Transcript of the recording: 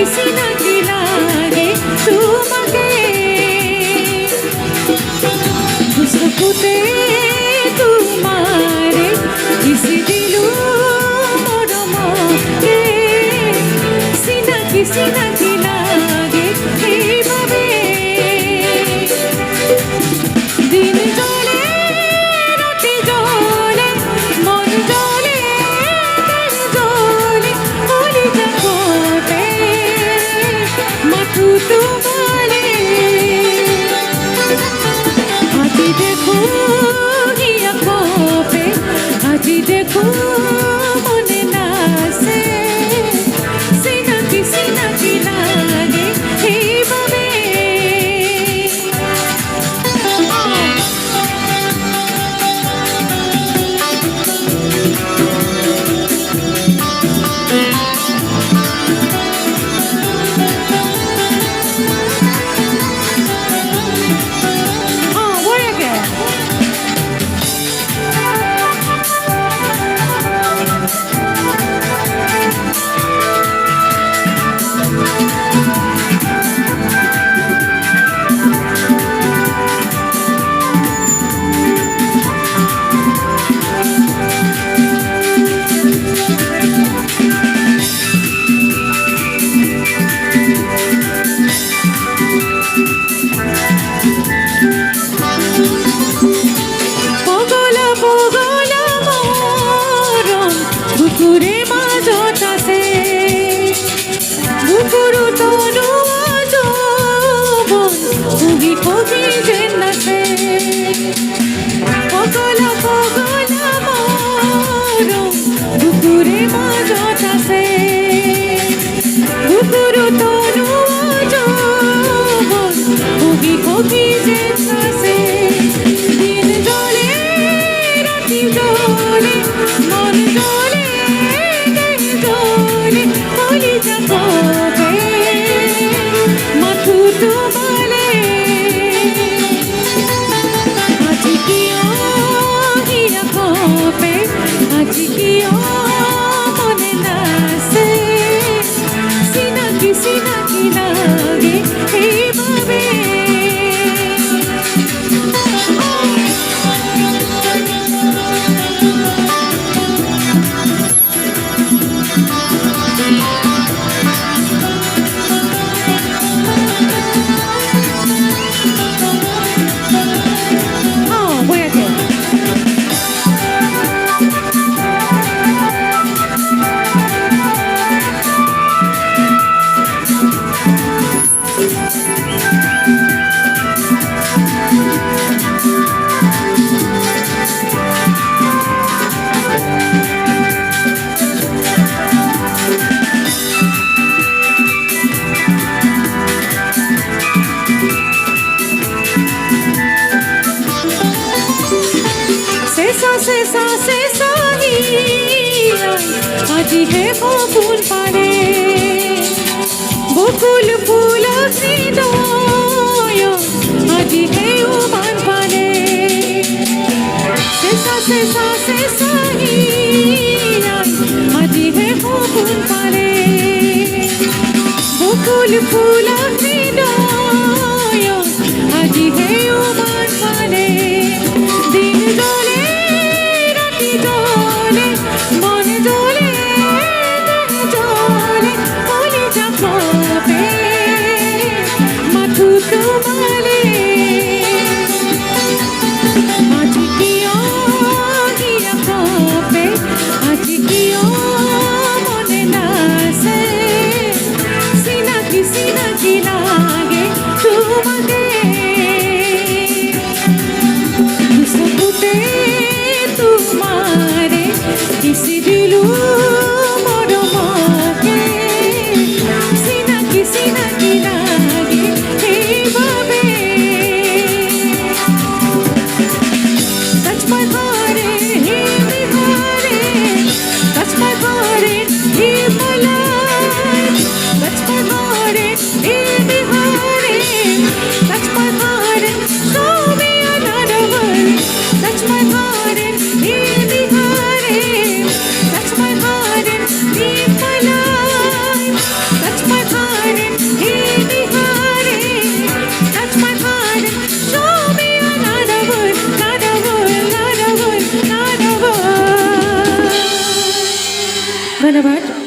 সিনাকি লাগে তোমাকে খুশবুতে তোমারে কিসি দিলু মোর মনে সিনাকি সিনাকি লাগে এইভাবে দিন জলে রাতে জলে মন জলে দেহ জলে কলিজা কোটে মাথু তোমারে আজি দেখো হিয়া কোপে আজি দেখো মনে নাসে সিনাকি সিনাকি লাগে এইভাবে what again? পগলা পগলা মরম বুকুরে মাঝটাতে বুকুরু তনু যৌবন উগি কগি জেন্নাতে পগলা পগলা মরম বুকুরে মাঝটাতে বুকুরু তনু যৌবন উগি কগি জেন্নাতে দিন জলে রাতি জলে মন জলে দেহ জলে কলিজা কোপে মাথু তোমালে আজি কিয় হিয়া কোপে আজি কিয় মনে নাসে সিনাকি সিনাকি লাগে এইভাবে voy a quedar. सेसा सेसा ही আজি হে বকুল পানে বকুল ফুল হৃদয় আজি হে উমান পানে সেসা সেসা সেসা হি আজি হে বকুল পানে বকুল ফুল হৃদয় আজি হে উমান পানে দিন জলে রাতি জলে মন জলে দেহ জলে কলিজা কোপে মাথু তোমালে আজি কিয় হিয়া কোপে আজি কিয় মনে নাসে সিনাকি সিনাকি লাগে তোমাকে ধন্যবাদ।